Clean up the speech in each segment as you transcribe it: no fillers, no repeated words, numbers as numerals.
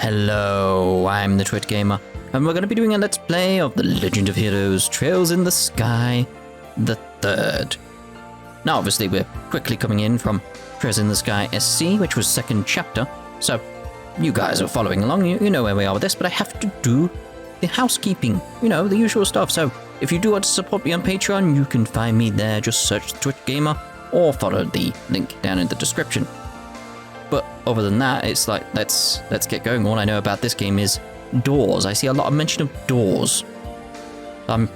Hello, I'm the Twit Gamer, and we're going to be doing a Let's Play of The Legend of Heroes Trails in the Sky, the third. Now, obviously, we're quickly coming in from Trails in the Sky SC, which was second chapter, so you guys are following along, you know where we are with this, but I have to do the housekeeping, you know, the usual stuff. So if you do want to support me on Patreon, you can find me there. Just search the Twit Gamer or follow the link down in the description. But other than that, it's like, let's get going. All I know about this game is doors. I see a lot of mention of doors. I'm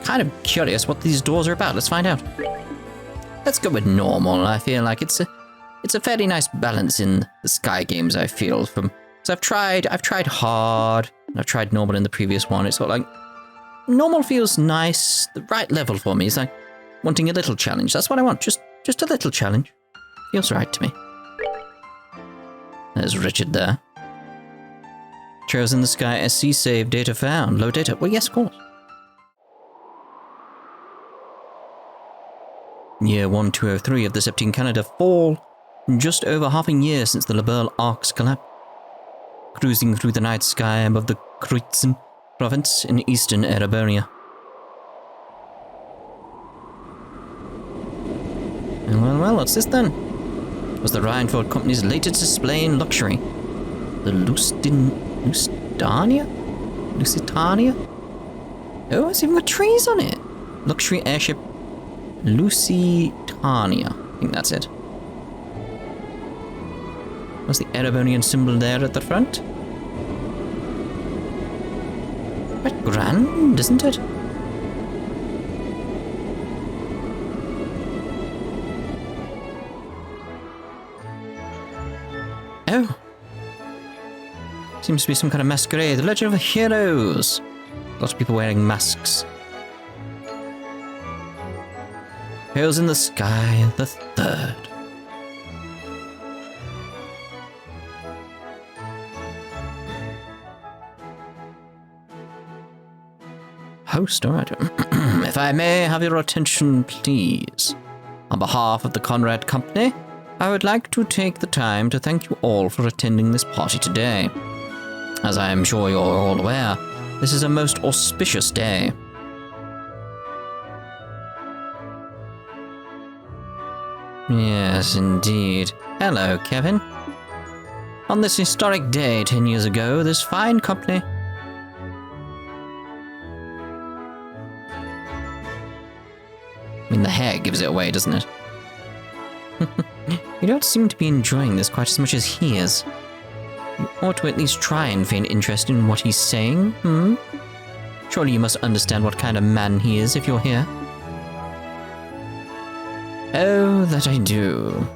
kind of curious what these doors are about. Let's find out. Let's go with normal. I feel like it's a fairly nice balance in the Sky games, I feel. So I've tried hard, and I've tried normal in the previous one. It's sort of like, normal feels nice, the right level for me. It's like wanting a little challenge. That's what I want, just a little challenge. Feels right to me. There's Richard there. Trails in the Sky SC save data found. Low data. Well, yes, of course. Year 1203 of the Septine Calendar fall. Just over half a year since the Liberl Ark's collapse. Cruising through the night sky above the Kruitzen province in eastern Erebonia. Well, what's this then? Was the Rhineford Company's latest display in luxury. The Lusitania? Oh, it's even got trees on it. Luxury airship Lusitania. I think that's it. What's the Erebonian symbol there at the front? Quite grand, isn't it? Oh. Seems to be some kind of masquerade. The Legend of Heroes. Lots of people wearing masks. Trails in the Sky, the third. Host, alright. If I may have your attention, please. On behalf of the Conrad Company, I would like to take the time to thank you all for attending this party today. As I am sure you're all aware, this is a most auspicious day. Yes, indeed. Hello, Kevin. On this historic day 10 years ago, this fine company... I mean, the hair gives it away, doesn't it? You don't seem to be enjoying this quite as much as he is. You ought to at least try and feign interest in what he's saying, hmm? Surely you must understand what kind of man he is if you're here. Oh, that I do.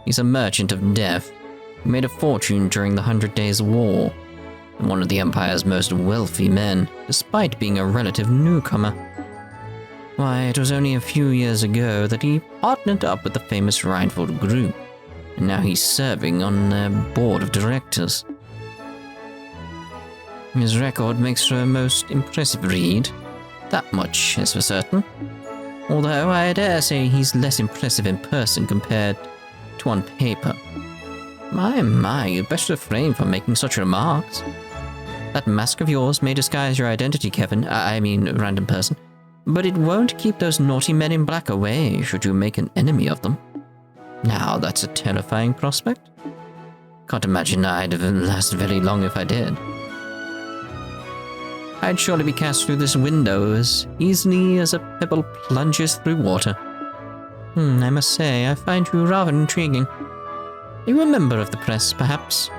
He's a merchant of death, who made a fortune during the 100 Days' War, and one of the Empire's most wealthy men, despite being a relative newcomer. Why, it was only a few years ago that he partnered up with the famous Rhineford Group, and now he's serving on their board of directors. His record makes for a most impressive read. That much is for certain. Although I dare say he's less impressive in person compared to on paper. My, you'd better refrain from making such remarks. That mask of yours may disguise your identity, Kevin. I mean, random person. But it won't keep those naughty men in black away, should you make an enemy of them. Now, that's a terrifying prospect. Can't imagine I'd last very long if I did. I'd surely be cast through this window as easily as a pebble plunges through water. I must say, I find you rather intriguing. Are you a member of the press, perhaps?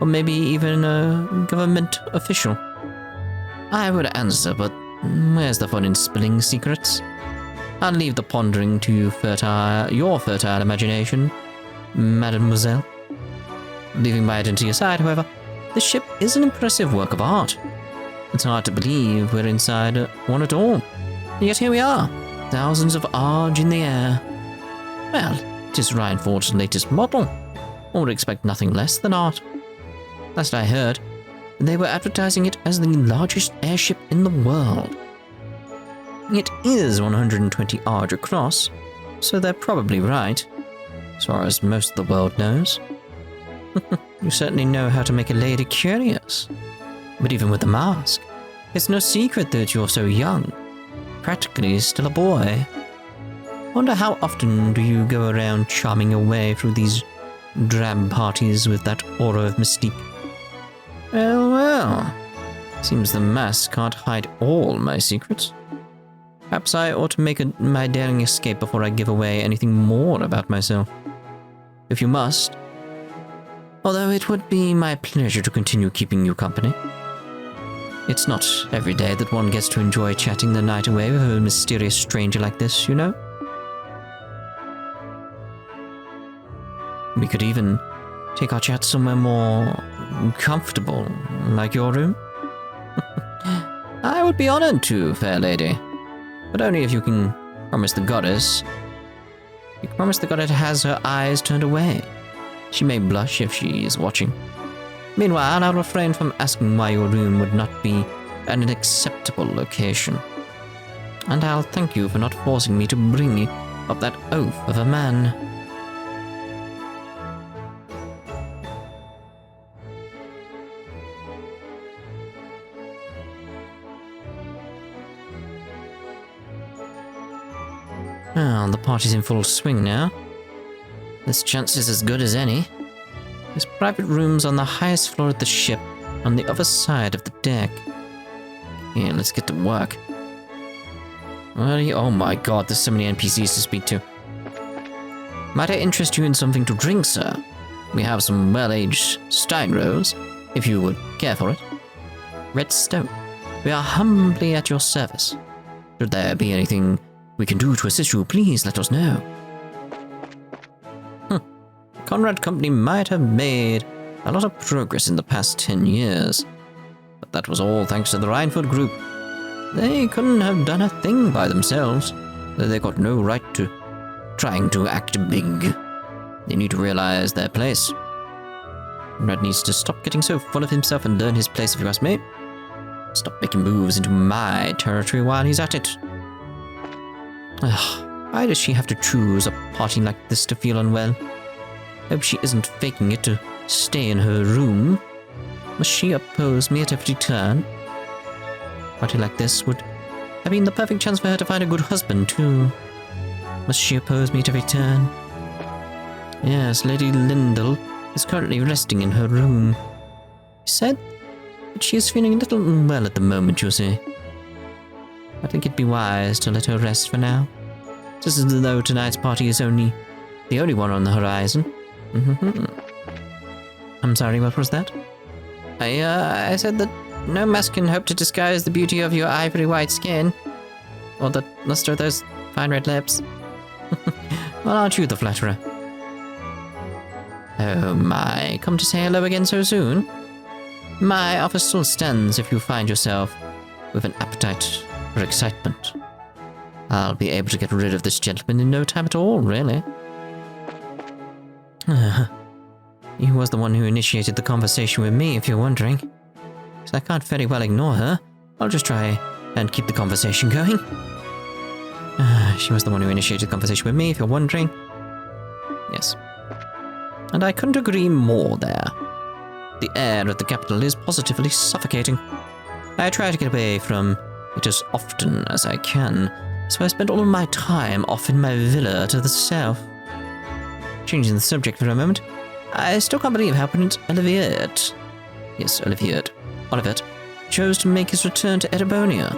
Or maybe even a government official? I would answer, but where's the fun in spilling secrets? I'll leave the pondering to your fertile imagination, mademoiselle. Leaving my identity aside, however, this ship is an impressive work of art. It's hard to believe we're inside one at all. And yet here we are, thousands of Arg in the air. Well, it is Rhineford's latest model. One would expect nothing less than art. Last I heard, they were advertising it as the largest airship in the world. It is 120 Arg across, so they're probably right, as far as most of the world knows. You certainly know how to make a lady curious. But even with the mask, it's no secret that you're so young. Practically still a boy. Wonder how often do you go around charming your way through these drab parties with that aura of mystique? Well. Seems the mask can't hide all my secrets. Perhaps I ought to make my daring escape before I give away anything more about myself. If you must. Although it would be my pleasure to continue keeping you company. It's not every day that one gets to enjoy chatting the night away with a mysterious stranger like this, you know? We could even take our chat somewhere more comfortable, like your room. I would be honored to, fair lady. But only if you can promise the goddess. You can promise the goddess has her eyes turned away. She may blush if she is watching. Meanwhile, I'll refrain from asking why your room would not be an acceptable location. And I'll thank you for not forcing me to bring up that oaf of a man. Well, the party's in full swing now. This chance is as good as any. There's private rooms on the highest floor of the ship, on the other side of the deck. Here, let's get to work. Oh my god, there's so many NPCs to speak to. Might I interest you in something to drink, sir? We have some well-aged Stein Rose, if you would care for it. Red Stone. We are humbly at your service. Should there be anything we can do to assist you, please let us know. Conrad Company might have made a lot of progress in the past 10 years. But that was all thanks to the Rhineford Group. They couldn't have done a thing by themselves. They got no right to trying to act big. They need to realize their place. Conrad needs to stop getting so full of himself and learn his place, if you ask me. Stop making moves into my territory while he's at it. Ugh, why does she have to choose a party like this to feel unwell? Hope she isn't faking it to stay in her room. Must she oppose me at every turn? A party like this would have been the perfect chance for her to find a good husband, too. Must she oppose me at every turn? Yes, Lady Lindell is currently resting in her room. She said that she is feeling a little unwell at the moment, you see. I think it'd be wise to let her rest for now. Just as though tonight's party is the only one on the horizon. I'm sorry, what was that? I said that no mask can hope to disguise the beauty of your ivory white skin. Or the luster of those fine red lips. Well, aren't you the flatterer? Oh my, come to say hello again so soon? My offer still stands if you find yourself with an appetite for excitement. I'll be able to get rid of this gentleman in no time at all, really. He was the one who initiated the conversation with me, if you're wondering. So I can't very well ignore her. I'll just try and keep the conversation going. She was the one who initiated the conversation with me, if you're wondering. Yes. And I couldn't agree more there. The air at the capital is positively suffocating. I try to get away from it as often as I can, so I spend all of my time off in my villa to the south. Changing the subject for a moment, I still can't believe how Prince Olivier, Olivet, chose to make his return to Erebonia.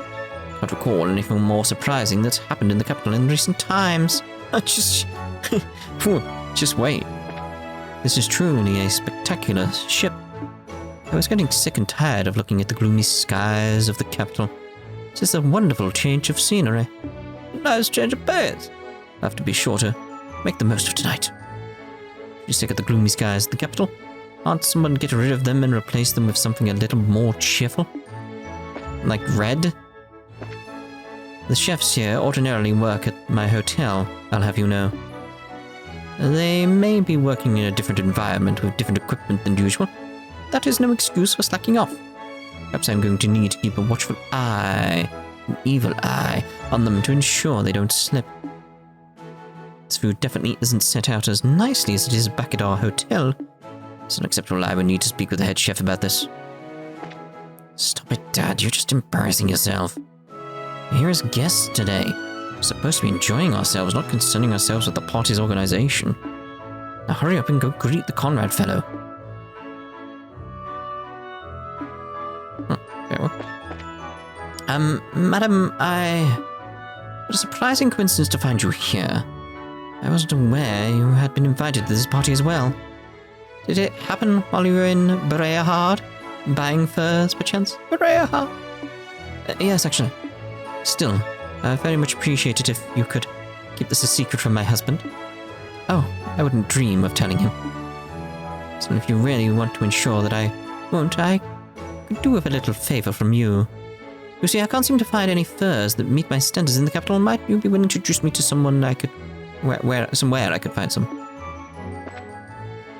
Can't recall anything more surprising that's happened in the capital in recent times. Just wait. This is truly a spectacular ship. I was getting sick and tired of looking at the gloomy skies of the capital. This is a wonderful change of scenery. Nice change of pace. I'll have to be sure to make the most of tonight. You're sick of the gloomy skies of the capital? Can't someone get rid of them and replace them with something a little more cheerful? Like red? The chefs here ordinarily work at my hotel, I'll have you know. They may be working in a different environment with different equipment than usual. That is no excuse for slacking off. Perhaps I'm going to need to keep a watchful eye, an evil eye, on them to ensure they don't slip. This food definitely isn't set out as nicely as it is back at our hotel. It's unacceptable. I would need to speak with the head chef about this. Stop it, Dad. You're just embarrassing yourself. We're here as guests today. We're supposed to be enjoying ourselves, not concerning ourselves with the party's organization. Now hurry up and go greet the Conrad fellow. Very well. Madam, what a surprising coincidence to find you here. I wasn't aware you had been invited to this party as well. Did it happen while you were in Bereahard? Buying furs, perchance? Bereahard? Yes, actually. Still, I very much appreciate it if you could keep this a secret from my husband. Oh, I wouldn't dream of telling him. So if you really want to ensure that I won't, I could do with a little favor from you. You see, I can't seem to find any furs that meet my standards in the capital. Might you be willing to introduce me to someone I could... somewhere I could find some?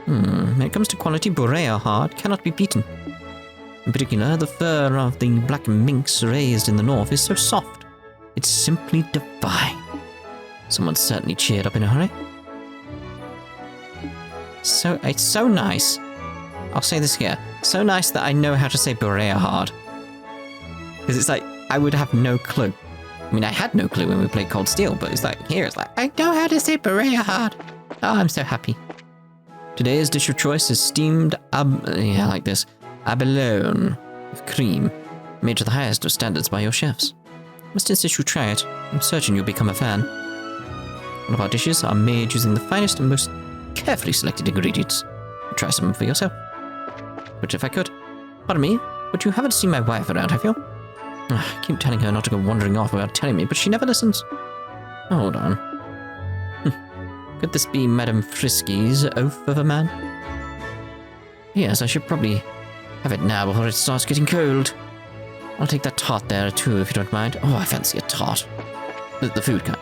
When it comes to quality, Bereahard cannot be beaten. In particular, the fur of the black minks raised in the north is so soft. It's simply divine. Someone certainly cheered up in a hurry. It's so nice. I'll say this here. So nice that I know how to say Bereahard. Because it's like, I would have no clue. I mean, I had no clue when we played Cold Steel, but it's like, here it's like, I know how to say Bereahard. Oh, I'm so happy. Today's dish of choice is steamed abalone with cream, made to the highest of standards by your chefs. Must insist you try it. I'm certain you'll become a fan. All of our dishes are made using the finest and most carefully selected ingredients. Try some for yourself. But if I could, pardon me, but you haven't seen my wife around, have you? I keep telling her not to go wandering off without telling me, but she never listens. Hold on. Could this be Madame Frisky's oath of a man? Yes, I should probably have it now before it starts getting cold. I'll take that tart there too, if you don't mind. Oh, I fancy a tart. The food kind.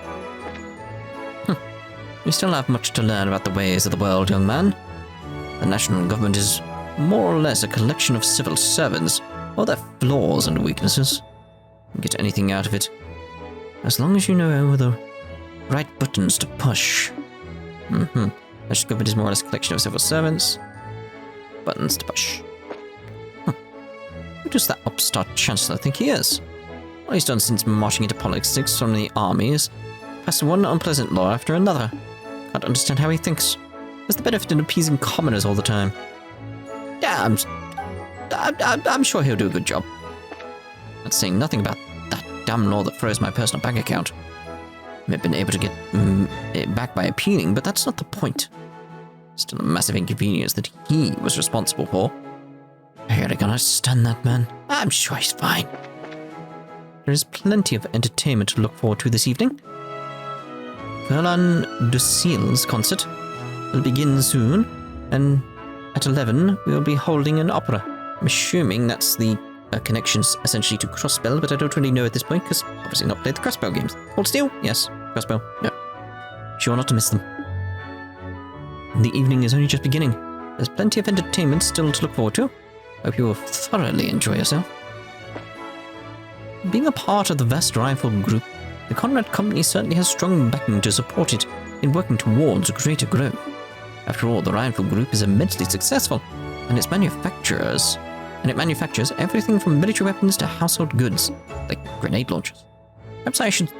You still have much to learn about the ways of the world, young man. The national government is more or less a collection of civil servants, all their flaws and weaknesses. You can get anything out of it, as long as you know the right buttons to push. The national government is more or less a collection of civil servants. Buttons to push. Who does that upstart chancellor think he is? All he's done since marching into politics from the army is pass one unpleasant law after another. Can't understand how he thinks. What's the benefit in appeasing commoners all the time? Yeah, I'm sure he'll do a good job. Not saying nothing about that damn law that froze my personal bank account. I may have been able to get it back by appealing, but that's not the point. Still a massive inconvenience that he was responsible for. I really cannot stand that man. I'm sure he's fine. There is plenty of entertainment to look forward to this evening. Fernand Ducille's concert will begin soon, and at 11 we'll be holding an opera. I'm assuming that's the connections essentially to Crossbell, but I don't really know at this point because obviously not played the Crossbell games. Cold Steel? Yes. Crossbell? No. Sure not to miss them. The evening is only just beginning. There's plenty of entertainment still to look forward to. Hope you will thoroughly enjoy yourself. Being a part of the vast rifle group, the Conrad Company certainly has strong backing to support it in working towards greater growth. After all, the rifle group is immensely successful, and it manufactures everything from military weapons to household goods, like grenade launchers. Perhaps I should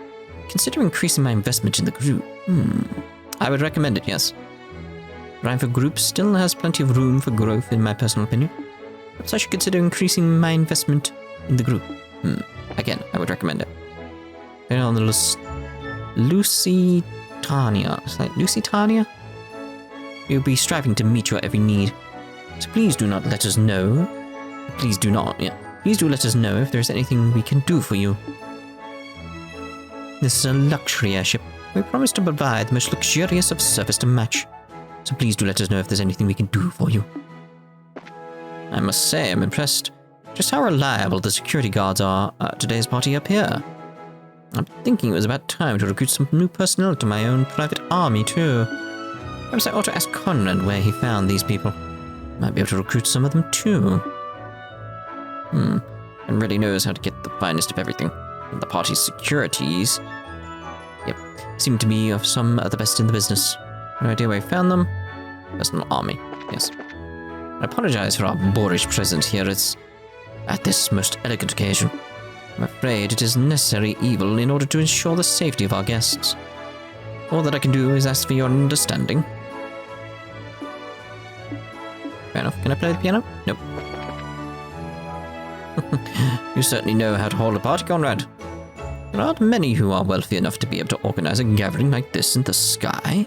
consider increasing my investment in the group. I would recommend it, yes. The rifle group still has plenty of room for growth, in my personal opinion. Perhaps I should consider increasing my investment in the group. Again, I would recommend it. They're on the Lusitania. Is that Lusitania? We'll be striving to meet your every need. So please do not let us know. Please do let us know if there's anything we can do for you. This is a luxury airship. We promise to provide the most luxurious of service to match. So please do let us know if there's anything we can do for you. I must say I'm impressed just how reliable the security guards are at today's party up here. I'm thinking it was about time to recruit some new personnel to my own private army too. Perhaps I ought to ask Conrad where he found these people. Might be able to recruit some of them too. And really knows how to get the finest of everything. And the party's securities, seem to be of some of the best in the business. No idea where he found them. Personal army, yes. I apologize for our boorish presence here at this most elegant occasion. I'm afraid it is necessary evil in order to ensure the safety of our guests. All that I can do is ask for your understanding. Fair enough. Can I play the piano? Nope. You certainly know how to hold a party, Conrad. There aren't many who are wealthy enough to be able to organize a gathering like this in the sky.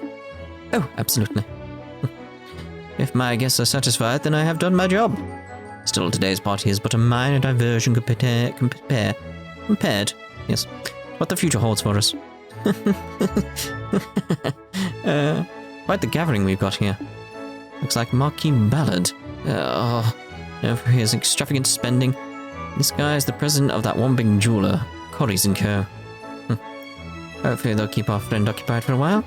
Oh, absolutely. If my guests are satisfied, then I have done my job. Still, today's party is but a minor diversion compared, yes, to what the future holds for us. Quite the gathering we've got here. Looks like Maquis Ballad. Known for his extravagant spending. This guy is the president of that one big jeweler, Ries & Co. Hopefully they'll keep our friend occupied for a while.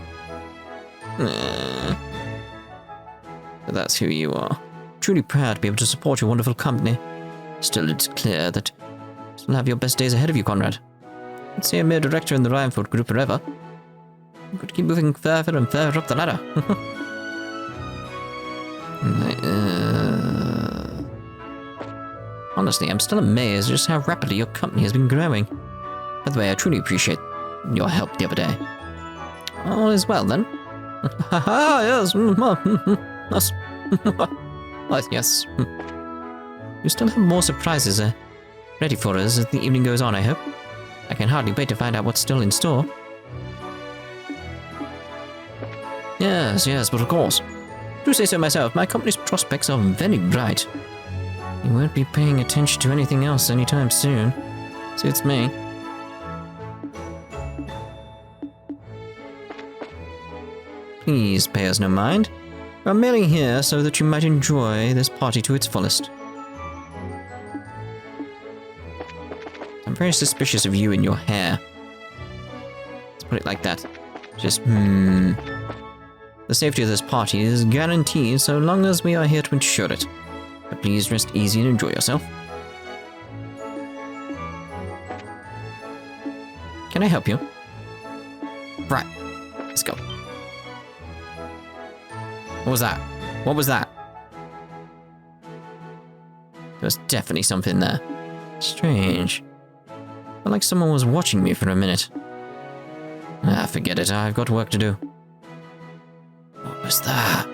So that's who you are. Truly proud to be able to support your wonderful company. Still, it's clear that you still have your best days ahead of you, Conrad. I'd say a mere director in the Rheinford group forever. You could keep moving further and further up the ladder. Honestly, I'm still amazed just how rapidly your company has been growing. By the way, I truly appreciate your help the other day. All is well, then? Haha, yes. Yes. Yes. You still have more surprises ready for us as the evening goes on, I hope. I can hardly wait to find out what's still in store. Yes, but of course. Do say so myself, my company's prospects are very bright. You won't be paying attention to anything else anytime soon. Suits me. Please pay us no mind. I'm merely here so that you might enjoy this party to its fullest. I'm very suspicious of you and your hair. Let's put it like that. Just, The safety of this party is guaranteed so long as we are here to ensure it. But please rest easy and enjoy yourself. Can I help you? Right. Let's go. What was that? What was that? There was definitely something there. Strange. Felt like someone was watching me for a minute. Forget it. I've got work to do. What was that?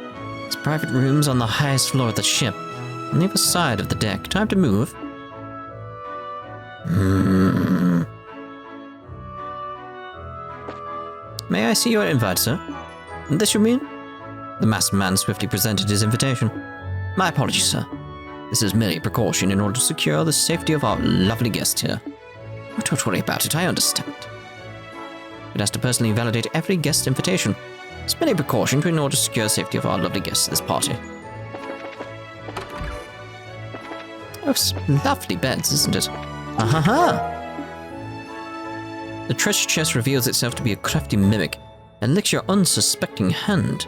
It's private rooms on the highest floor of the ship. On the other side of the deck. Time to move. May I see your invite, sir? This you mean? The masked man swiftly presented his invitation. My apologies, sir. This is merely a precaution in order to secure the safety of our lovely guest here. Oh, don't worry about it, I understand. It has to personally validate every guest's invitation. It's merely a precaution in order to secure the safety of our lovely guests at this party. Oh, lovely beds, isn't it? The treasure chest reveals itself to be a crafty mimic and licks your unsuspecting hand.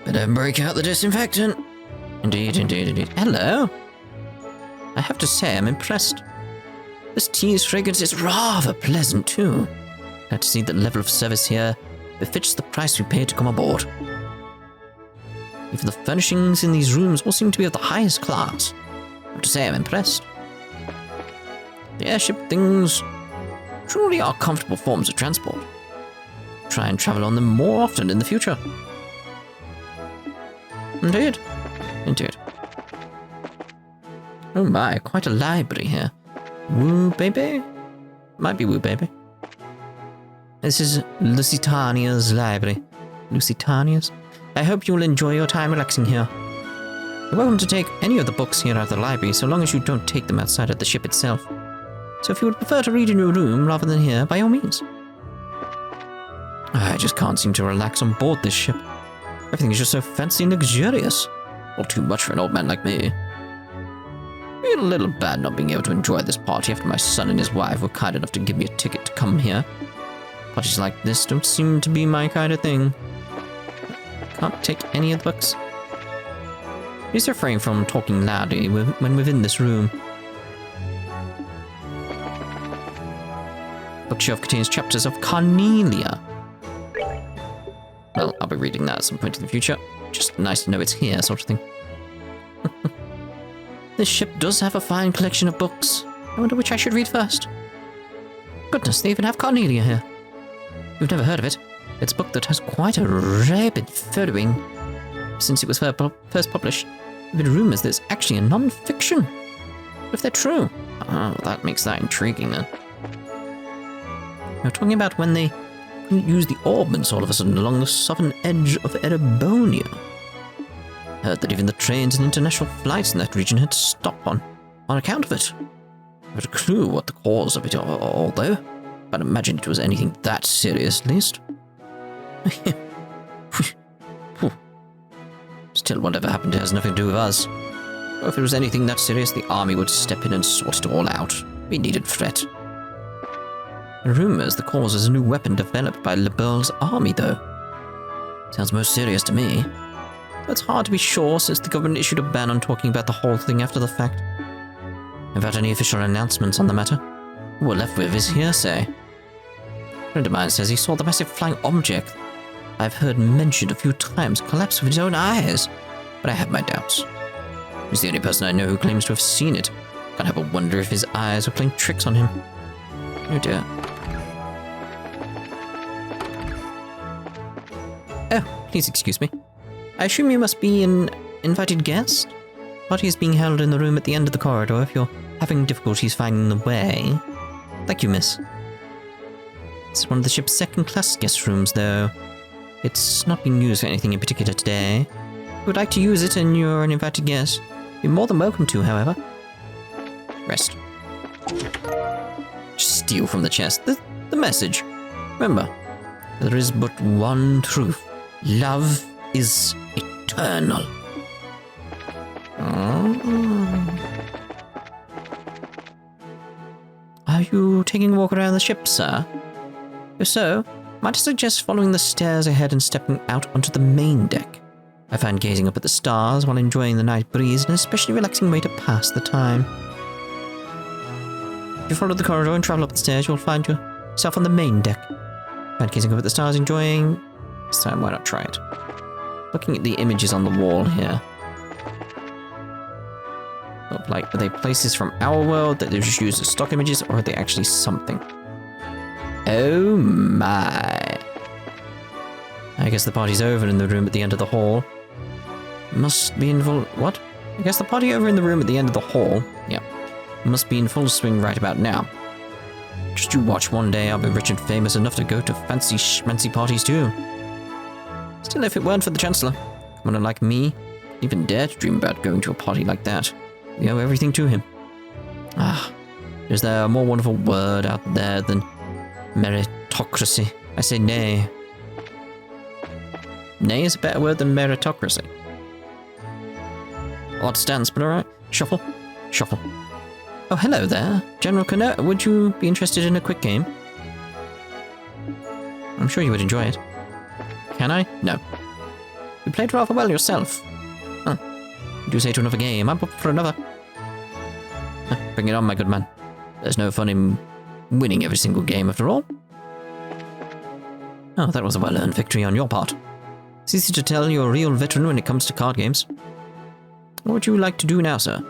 Better break out the disinfectant. Indeed. Hello. I have to say, I'm impressed. This tea's fragrance is rather pleasant, too. Glad to see the level of service here befits the price we paid to come aboard. Even the furnishings in these rooms all seem to be of the highest class. I have to say, I'm impressed. The airship things truly are comfortable forms of transport. Try and travel on them more often in the future. Indeed. Oh my, quite a library here. Woo baby? Might be woo baby. This is Lusitania's library. Lusitania's? I hope you'll enjoy your time relaxing here. You're welcome to take any of the books here at the library so long as you don't take them outside of the ship itself. So if you would prefer to read in your room rather than here, by all means. I just can't seem to relax on board this ship. Everything is just so fancy and luxurious. All too much for an old man like me. Feel a little bad not being able to enjoy this party after my son and his wife were kind enough to give me a ticket to come here. Parties like this don't seem to be my kind of thing. Can't take any of the books. Please refrain from talking loudly when within this room. Bookshelf contains chapters of Cornelia. Well, I'll be reading that at some point in the future. Just nice to know it's here, sort of thing. This ship does have a fine collection of books. I wonder which I should read first. Goodness, they even have Cornelia here. You've never heard of it. It's a book that has quite a rapid following. Since it was first published, there have been rumours that it's actually a non-fiction. What if they're true? Oh, that makes that intriguing then. You're talking about when they couldn't use the ordnance all of a sudden along the southern edge of Erebonia. Heard that even the trains and international flights in that region had to stop on account of it. I have a clue what the cause of it all, though. I'd imagine it was anything that serious, at least. Still, whatever happened has nothing to do with us. Or if it was anything that serious, the army would step in and sort it all out. We needed threat. Rumors the cause is a new weapon developed by Liberl's army, though. Sounds most serious to me. It's hard to be sure since the government issued a ban on talking about the whole thing after the fact. Without any official announcements on the matter, what we're left with is hearsay. A friend of mine says he saw the massive flying object I've heard mentioned a few times collapse with his own eyes, but I have my doubts. He's the only person I know who claims to have seen it. Can't help but wonder if his eyes are playing tricks on him. Oh dear. Oh, please excuse me. I assume you must be an invited guest? The party is being held in the room at the end of the corridor if you're having difficulties finding the way. Thank you, miss. It's one of the ship's second-class guest rooms, though. It's not being used for anything in particular today. If you would like to use it and you're an invited guest, you're more than welcome to, however. Rest. Just steal from the chest. The message. Remember, there is but one truth. Love is eternal. Are you taking a walk around the ship, sir? If so, might I suggest following the stairs ahead and stepping out onto the main deck? I find gazing up at the stars while enjoying the night breeze an especially relaxing way to pass the time. If you follow the corridor and travel up the stairs, you'll find yourself on the main deck. Find gazing up at the stars, enjoying... This time, why not try it? Looking at the images on the wall here. Look like, are they places from our world that they just used as stock images, or are they actually something? Oh my. I guess the party's over in the room at the end of the hall. Must be in full... What? I guess the party over in the room at the end of the hall. Yeah. Must be in full swing right about now. Just you watch, one day I'll be rich and famous enough to go to fancy schmancy parties too. Still, if it weren't for the Chancellor, someone like me, even dare to dream about going to a party like that. We owe everything to him. Ah, is there a more wonderful word out there than meritocracy? I say nay. Nay is a better word than meritocracy. Odd stance, but alright. Shuffle. Shuffle. Oh, hello there. General Connor, would you be interested in a quick game? I'm sure you would enjoy it. Can I? No. You played rather well yourself. Huh. You do say to another game. I'm up for another. Bring it on, my good man. There's no fun in winning every single game, after all. Oh, that was a well-earned victory on your part. It's easy to tell you're a real veteran when it comes to card games. What would you like to do now, sir?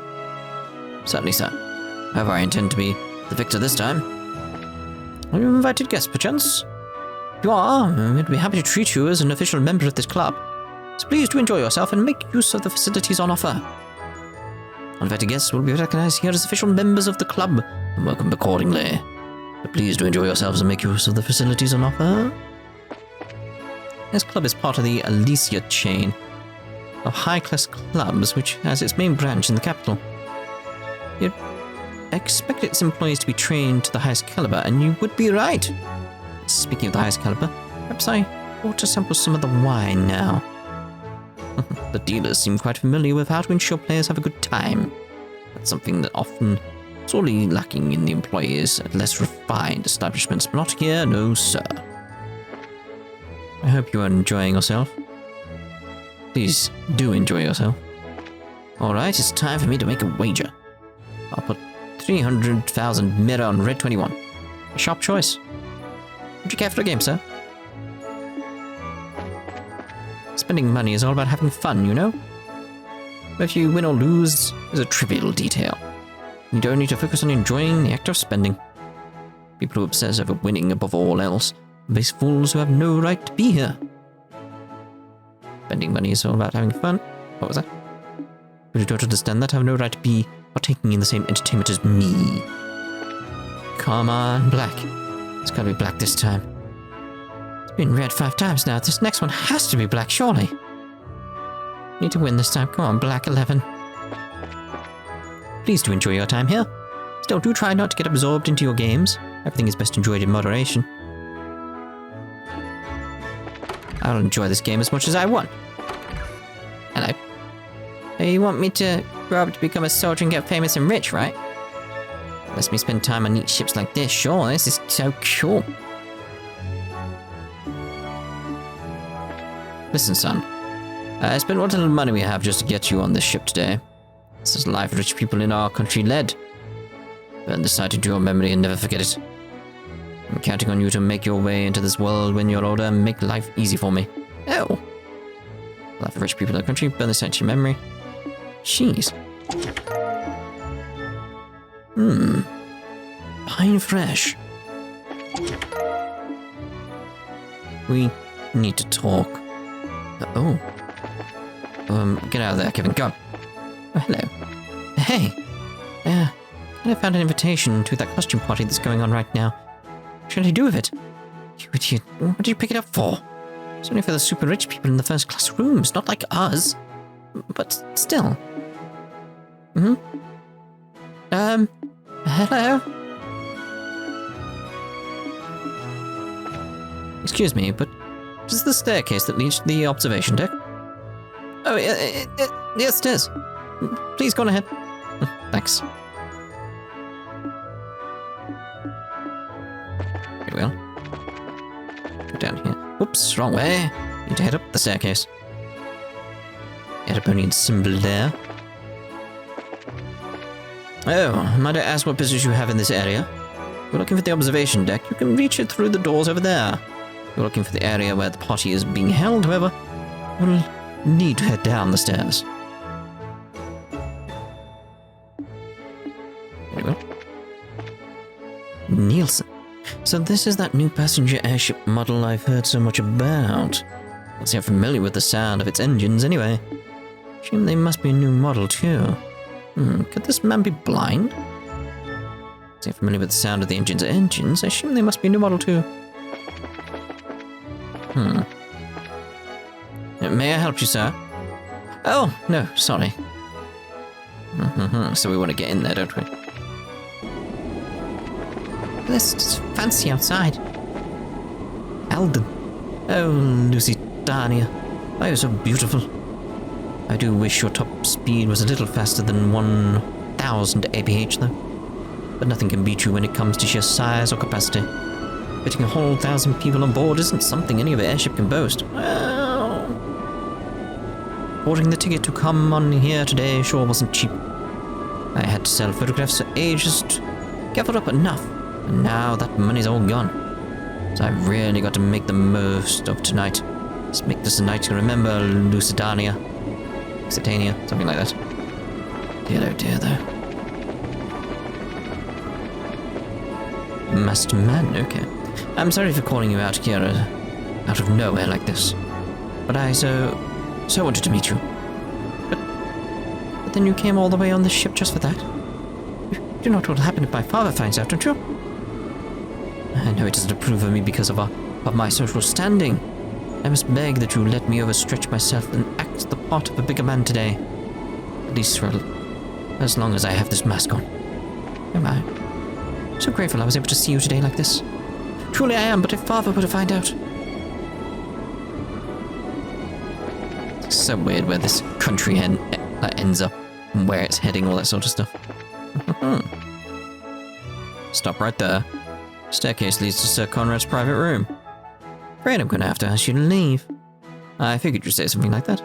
Certainly, sir. However, I intend to be the victor this time. Are you invited guest, perchance? If you are, we'd be happy to treat you as an official member of this club. So please do enjoy yourself and make use of the facilities on offer. Uninvited guests will be recognized here as official members of the club and welcomed accordingly. But please do enjoy yourselves and make use of the facilities on offer. This club is part of the Alicia chain of high-class clubs, which has its main branch in the capital. You'd expect its employees to be trained to the highest caliber, and you would be right. Speaking of the highest caliber, perhaps I ought to sample some of the wine now. The dealers seem quite familiar with how to ensure players have a good time. That's something that often sorely lacking in the employees at less refined establishments, but not here, no sir. I hope you are enjoying yourself. Please do enjoy yourself. Alright, it's time for me to make a wager. I'll put 300,000 mirror on red 21. A sharp choice. Would you care for a game, sir? Spending money is all about having fun, you know? Whether you win or lose is a trivial detail. You don't need to focus on enjoying the act of spending. People who obsess over winning above all else are base fools who have no right to be here. Spending money is all about having fun. What was that? But you don't understand that I have no right to be partaking in the same entertainment as me. Come on, black. It's gotta be black this time. It's been red 5 times now. This next one has to be black, surely. Need to win this time. Come on, black 11. Please do enjoy your time here. Still, do try not to get absorbed into your games. Everything is best enjoyed in moderation. I'll enjoy this game as much as I want. Hello. So you want me to grow up to become a soldier and get famous and rich, right? Lets me spend time on neat ships like this. Sure, this is so cool. Listen, son. I spent what little money we have just to get you on this ship today. This is the life rich people in our country led. Burn this sight into your memory and never forget it. I'm counting on you to make your way into this world when you're older and make life easy for me. Oh. Life of rich people in our country, burn this sight into your memory. Jeez. Pine fresh. We need to talk. Oh. Get out of there, Kevin. Go. Oh, hello. Hey. I found an invitation to that costume party that's going on right now. What should I do with it? You idiot. What did you pick it up for? It's only for the super rich people in the first class rooms, not like us. But still. Hello? Excuse me, but is this the staircase that leads to the observation deck? Oh, yes it is. Please go on ahead. Thanks. Very well. Go down here. Whoops, wrong way. Need to head up the staircase. Erebonian symbol there. Oh, might I ask what business you have in this area? If you're looking for the observation deck, you can reach it through the doors over there. If you're looking for the area where the party is being held, however, you'll need to head down the stairs. Very well. Nielsen. So this is that new passenger airship model I've heard so much about. Let's say I'm familiar with the sound of its engines anyway. Assume they must be a new model too. Could this man be blind? Let's say I'm familiar with the sound of the engines. I assume they must be a new model too. May I help you, sir? Oh, no, sorry. So we want to get in there, don't we? This is fancy outside. Alden. Oh, Lusitania. Oh, you're so beautiful. I do wish your top speed was a little faster than 1,000 APH, though. But nothing can beat you when it comes to sheer size or capacity. Fitting a whole 1,000 people on board isn't something any other airship can boast. Well, boarding the ticket to come on here today sure wasn't cheap. I had to sell photographs for ages to gather up enough. And now that money's all gone. So I've really got to make the most of tonight. Let's make this a night to remember Lusitania. Something like that. Dear oh dear though. Master man, okay. I'm sorry for calling you out here out of nowhere like this. But I so wanted to meet you. But then you came all the way on the ship just for that? You know what will happen if my father finds out, don't you? I know it doesn't approve of me because of my social standing. I must beg that you let me overstretch myself and act the part of a bigger man today. At least for as long as I have this mask on. Am I? So grateful I was able to see you today like this. Truly I am, but if Father were to find out... It's so weird where this country ends up and where it's heading, all that sort of stuff. Stop right there. Staircase leads to Sir Conrad's private room. Afraid I'm gonna have to ask you to leave. I figured you'd say something like that.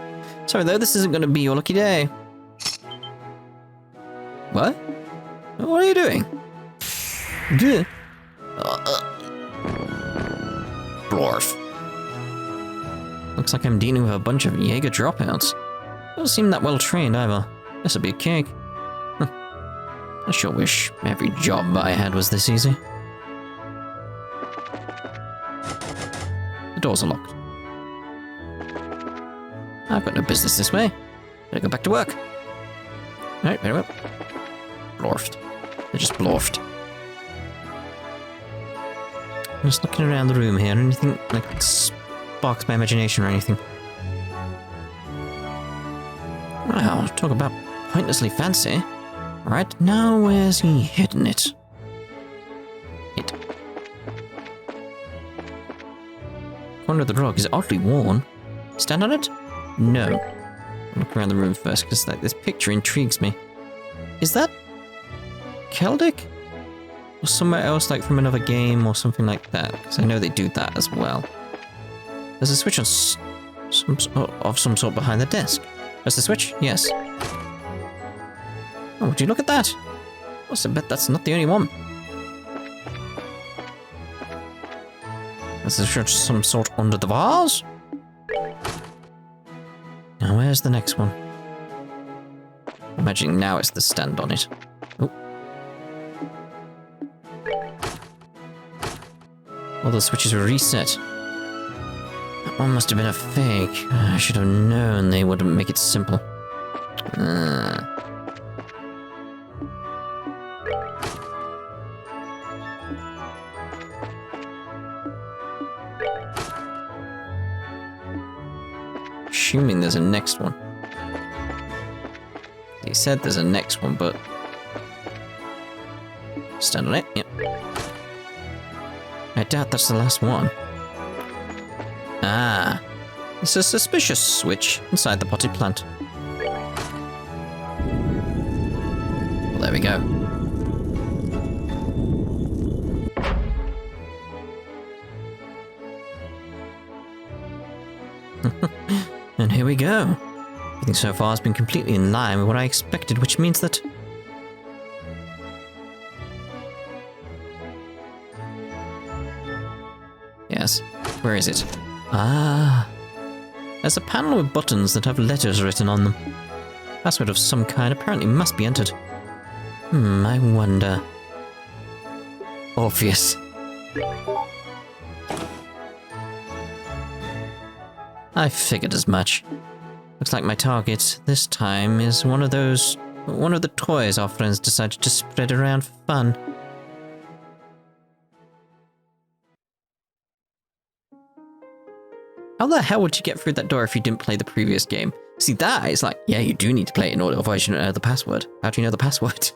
Sorry though, this isn't gonna be your lucky day. What? What are you doing? Blorf. Looks like I'm dealing with a bunch of Jaeger dropouts. Doesn't seem that well trained either. This'll be a cake. I sure wish every job I had was this easy. The doors are locked. I've got no business this way. Better go back to work. Alright, very well. Blorfed. They're just blorfed. I'm just looking around the room here. Anything like sparks my imagination or anything? Wow, talk about pointlessly fancy. Right, now where's he hidden it? Corner of the rug is oddly worn. Stand on it? No. I'll look around the room first, because this picture intrigues me. Is that Celtic? Or somewhere else, like from another game or something like that? Because I know they do that as well. There's a switch on some sort behind the desk. There's the switch? Yes. Oh, would you look at that? I bet that's not the only one. There's a switch some sort under the vase? Now where's the next one? I'm imagining now it's the stand on it. Oh. All the switches were reset. That one must have been a fake. I should have known they wouldn't make it simple. Assuming there's a next one. He said there's a next one, but... Stand on it? Yep. I doubt that's the last one. Ah. It's a suspicious switch inside the potted plant. Well, there we go. And here we go. Everything so far has been completely in line with what I expected, which means that... Yes, where is it? Ah. There's a panel with buttons that have letters written on them. Password of some kind apparently must be entered. I wonder... Obvious. I figured as much. Looks like my target this time is one of the toys our friends decided to spread around for fun. How the hell would you get through that door if you didn't play the previous game? See, that is like, yeah, you do need to play it in order, otherwise you don't know the password. How do you know the password?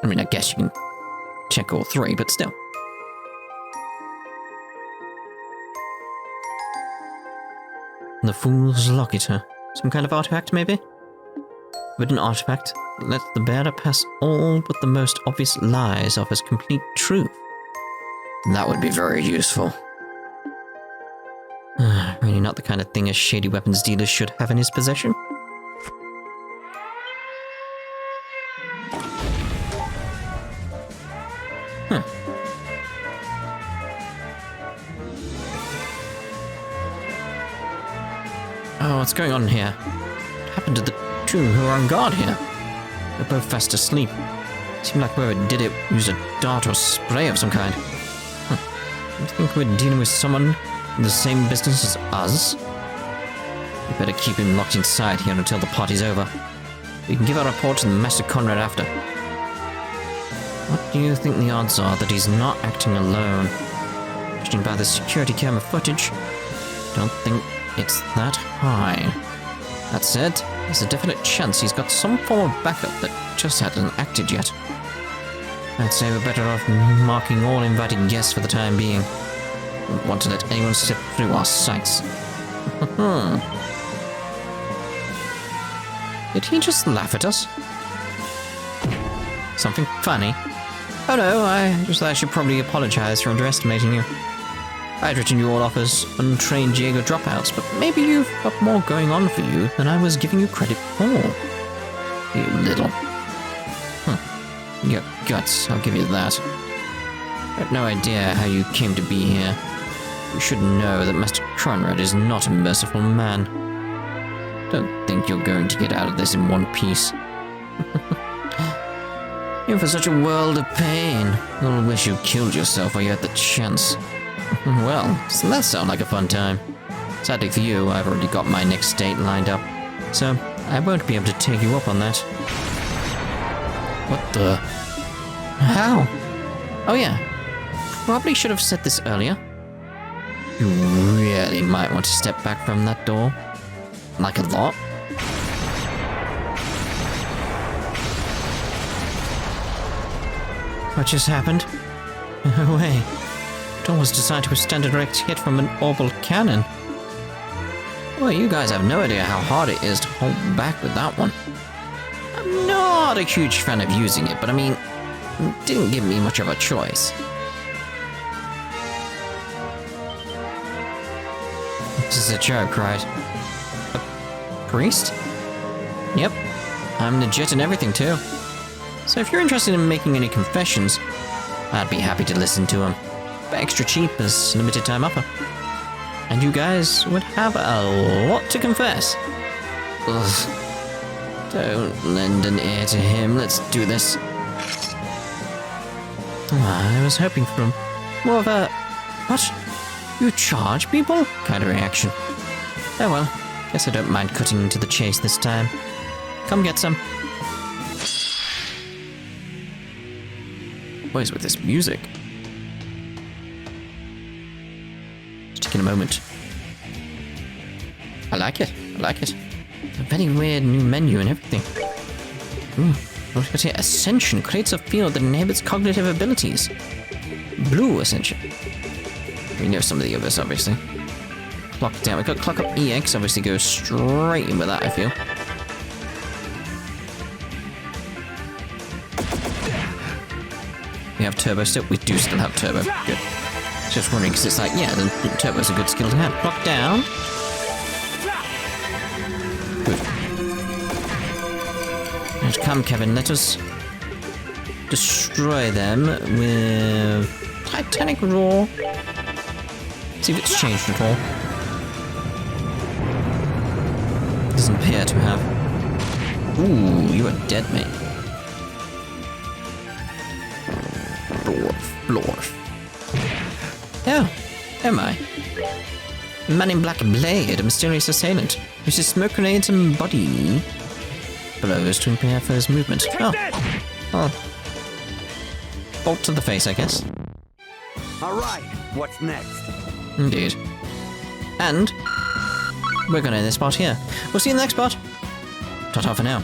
I mean, I guess you can check all three, but still. The Fool's Locket, huh? Some kind of artifact, maybe? With an artifact that lets the bearer pass all but the most obvious lies off as complete truth. That would be very useful. Really not the kind of thing a shady weapons dealer should have in his possession. Oh, what's going on here? What happened to the two who are on guard here? They're both fast asleep. Seemed like whoever did it used a dart or spray of some kind. You think we're dealing with someone in the same business as us? We better keep him locked inside here until the party's over. We can give our report to the Master Conrad after. What do you think the odds are that he's not acting alone? Judging by the security camera footage, don't think it's that high. That said, there's a definite chance he's got some form of backup that just hasn't acted yet. I'd say we're better off marking all invited guests for the time being. Don't want to let anyone slip through our sights. Did he just laugh at us? Something funny? Oh no, I just thought I should probably apologize for underestimating you. I'd written you all off as untrained Jaeger dropouts, but maybe you've got more going on for you than I was giving you credit for. You little... Your guts, I'll give you that. I have no idea how you came to be here. You should know that Master Conrad is not a merciful man. Don't think you're going to get out of this in one piece. You're for such a world of pain. You'll wish you killed yourself while you had the chance. Well, doesn't that sound like a fun time? Sadly for you, I've already got my next date lined up, so I won't be able to take you up on that. What the? How? Oh yeah, probably should have said this earlier. You really might want to step back from that door. Like a lot. What just happened? No way. Door was designed to withstand a direct hit from an orbital cannon. Well, you guys have no idea how hard it is to hold back with that one. I'm not a huge fan of using it, but I mean, it didn't give me much of a choice. This is a joke, right? A priest? Yep. I'm legit and everything, too. So if you're interested in making any confessions, I'd be happy to listen to them. For extra cheap as a limited time offer. And you guys would have a lot to confess. Ugh. Don't lend an ear to him. Let's do this. I was hoping for more of a... What? You charge people? Kind of reaction. Oh well. Guess I don't mind cutting to the chase this time. Come get some. What is with this music? Just taking a moment. I like it. I like it. A very weird new menu and everything. Look at here. Ascension creates a field that inhibits cognitive abilities. Blue Ascension. We know some of the others, obviously. Clock down. We've got Clock Up EX, obviously goes straight in with that, I feel. We have Turbo still. We do still have Turbo. Good. Just wondering, because it's like, yeah, then Turbo's a good skill to have. Clock down. Good. Let's come, Kevin. Let us destroy them with Titanic Roar. See if it's changed at all. Doesn't appear to have. Ooh, you are dead, mate. Blorf. Oh, am I? Man in Black Blade, a mysterious assailant. Uses smoke grenades and body blows to impair for his movement. Oh. Bolt to the face, I guess. Alright, what's next? Indeed. And we're gonna end this part here. We'll see you in the next part. Ta-ta for now.